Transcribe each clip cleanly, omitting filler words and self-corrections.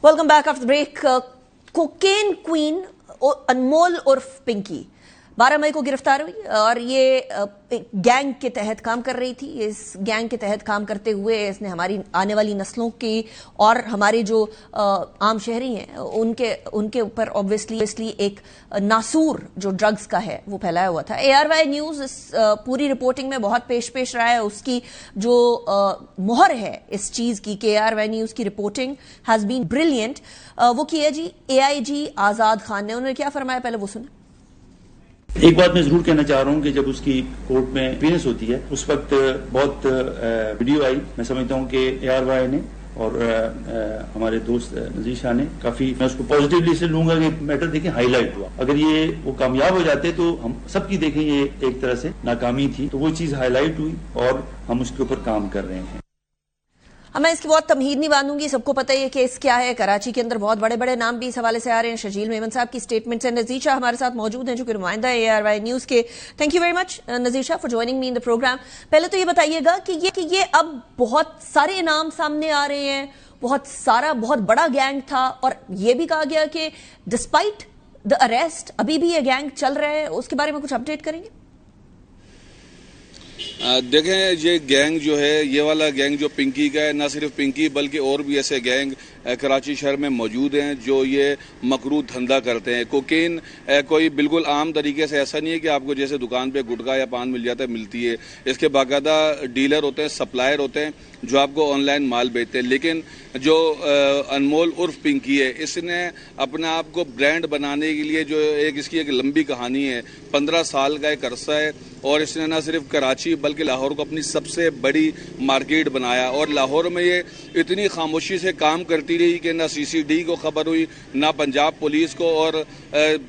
Welcome back after break. Cocaine queen Anmol उर्फ पिंकी 12 मई को गिरफ्तार हुई और ये गैंग के तहत काम कर रही थी। इस गैंग के तहत काम करते हुए इसने हमारी आने वाली नस्लों की और हमारे जो आम शहरी हैं उनके ऊपर ऑब्वियसली एक नासूर जो ड्रग्स का है वो फैलाया हुआ था। ARY न्यूज इस पूरी रिपोर्टिंग में बहुत पेश रहा है। उसकी जो मोहर है इस चीज की कि ARY न्यूज की रिपोर्टिंग हैज बीन ब्रिलियंट, वो की है जी AIG आजाद खान ने। उन्होंने क्या फरमाया, पहले वो सुने। एक बात मैं जरूर कहना चाह रहा हूँ कि जब उसकी कोर्ट में अपीयरेंस होती है उस वक्त बहुत वीडियो आई। मैं समझता हूँ कि ARY ने और हमारे दोस्त नजीर शाह ने काफी, मैं उसको पॉजिटिवली से लूंगा कि मैटर देखें हाईलाइट हुआ। अगर ये वो कामयाब हो जाते तो हम सबकी देखें ये एक तरह से नाकामी थी, तो वो चीज हाईलाइट हुई और हम उसके ऊपर काम कर रहे हैं। मैं इसकी बहुत तमहीद नहीं बांधूंगी, सबको पता है ये केस क्या है। कराची के अंदर बहुत बड़े बड़े नाम भी इस हवाले से आ रहे हैं। शजील मेमन साहब की स्टेटमेंट से नजीर शाह हमारे साथ मौजूद हैं जो कि नुमाइंदा है ARY न्यूज के। Thank you very much Nazir Shah for joining me in the program. पहले तो ये बताइएगा कि ये अब बहुत सारे नाम सामने आ रहे हैं, बहुत बड़ा गैंग था और ये भी कहा गया कि डिस्पाइट द अरेस्ट अभी भी ये गैंग चल रहा है। उसके बारे में कुछ अपडेट करेंगे? देखें, ये गैंग जो है, ये वाला गैंग जो पिंकी का है, ना सिर्फ पिंकी बल्कि और भी ऐसे गैंग कराची शहर में मौजूद हैं जो ये मकरू धंधा करते हैं। कोकेन कोई बिल्कुल आम तरीके से ऐसा नहीं है कि आपको जैसे दुकान पे गुटखा या पान मिल जाता है, मिलती है। इसके बाकायदा डीलर होते हैं, सप्लायर होते हैं जो आपको ऑनलाइन माल बेचते हैं। लेकिन जो अनमोल उर्फ पिंकी है, इसने अपने आप को ब्रांड बनाने के लिए जो इसकी एक लंबी कहानी है, 15 साल का एक अरसा है और इसने ना सिर्फ कराची बल्कि लाहौर को अपनी सबसे बड़ी मार्केट बनाया। और लाहौर में ये इतनी खामोशी से काम करती रही कि ना CCD को खबर हुई, ना पंजाब पुलिस को, और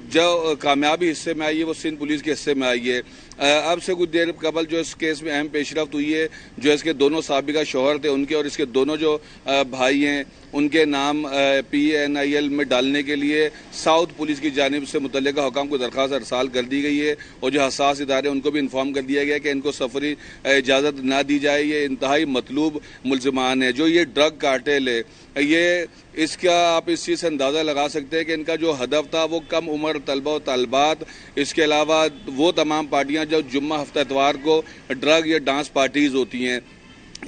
जो कामयाबी हिस्से में आई है वो सिंध पुलिस के हिस्से में आई है। अब से कुछ देर कबल जो इस केस में अहम पेशरफ्त हुई है, जो इसके दोनों साबिका शौहर थे उनके और इसके दोनों जो भाई हैं उनके नाम PNIL में डालने के लिए साउथ पुलिस की जानिब से मुतल्लिका हुकाम को दरख्वास्त अरसाल कर दी गई है और जो हसास इदारे उनको भी इन्फॉर्म कर दिया गया कि इनको सफरी इजाज़त ना दी जाए। ये इंतहाई मतलूब मुलजमान है। जो ये ड्रग कार्टेल है, ये इसका आप इस चीज़ से अंदाज़ा लगा सकते हैं कि इनका जो हदफ था वो कम उम्र तलबा और तलबात, इसके अलावा वो तमाम पार्टियां जो जुम्मा हफ्ता इतवार को ड्रग या डांस पार्टीज़ होती हैं।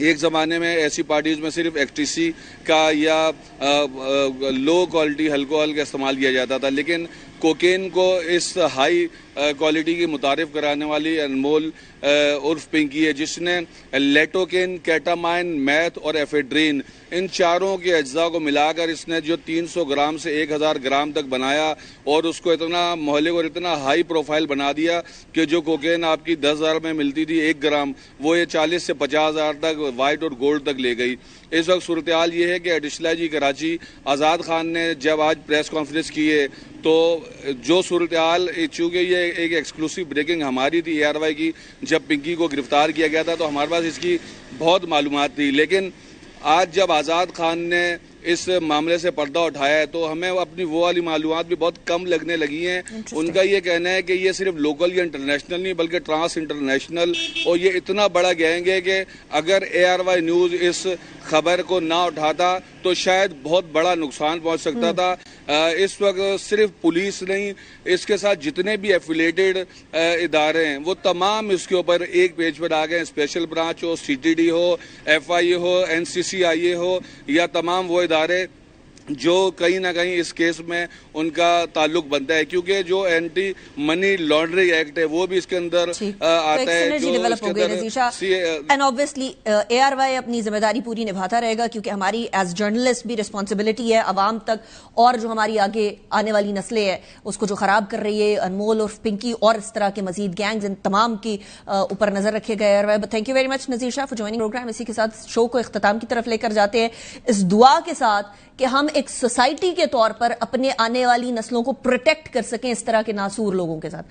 एक ज़माने में ऐसी पार्टीज़ में सिर्फ XTC का या लो क्वालिटी अल्कोहल का इस्तेमाल किया जाता था, लेकिन कोकेन को इस हाई क्वालिटी की मुतारिफ कराने वाली अनमोल उर्फ पिंकी है, जिसने लेटोकेन, केटामाइन, मैथ और एफेड्रीन, इन चारों के अज्जा को मिलाकर इसने जो 300 ग्राम से 1000 ग्राम तक बनाया और उसको इतना मोहल्ले को इतना हाई प्रोफाइल बना दिया कि जो कोकेन आपकी 10,000 में मिलती थी 1 ग्राम, वो ये 40 से 50,000 तक वाइट और गोल्ड तक ले गई। इस वक्त सूरत हाल ये है कि एडिशनल IG कराची आज़ाद खान ने जब आज प्रेस कॉन्फ्रेंस की है तो जो सूरत हाल, चूँकि ये एक एक्सक्लूसिव ब्रेकिंग हमारी थी ARY की, जब पिंकी को गिरफ्तार किया गया था तो हमारे पास इसकी बहुत मालूमात थी, लेकिन आज जब आज़ाद खान ने इस मामले से पर्दा उठाया है तो हमें अपनी वो वाली मालूमात भी बहुत कम लगने लगी हैं। उनका ये कहना है कि ये सिर्फ लोकल या इंटरनेशनल नहीं बल्कि ट्रांस इंटरनेशनल, और ये इतना बड़ा गैंग है कि अगर ARY न्यूज़ इस खबर को ना उठाता तो शायद बहुत बड़ा नुकसान पहुंच सकता था। इस वक्त सिर्फ पुलिस नहीं, इसके साथ जितने भी एफिलेटेड इदारे हैं वो तमाम इसके ऊपर एक पेज पर आ गए। स्पेशल ब्रांच हो, CTD हो, FIA हो, NCCIA हो, या तमाम वो इदारे जो कहीं ना कहीं इस केस में उनका ताल्लुक बनता है, क्योंकि जो एंटी मनी लॉन्ड्रिंग एक्ट है वो भी इसके अंदर आता है। एंड ऑब्वियसली ARY अपनी जिम्मेदारी पूरी निभाता रहेगा, क्योंकि हमारी एज जर्नलिस्ट भी रिस्पॉन्सिबिलिटी है अवाम तक और जो हमारी आगे आने वाली नस्लें है उसको जो खराब कर रही है अनमोल और पिंकी और इस तरह के मजीद गैंग्स, इन तमाम की ऊपर नजर रखे गए। ARY, thank you very much Nazir Shah for joining program. इसी के साथ शो को इख्तिताम की तरफ लेकर जाते हैं इस दुआ के साथ कि हम एक सोसाइटी के तौर पर अपने आने वाली नस्लों को प्रोटेक्ट कर सकें इस तरह के नासूर लोगों के साथ।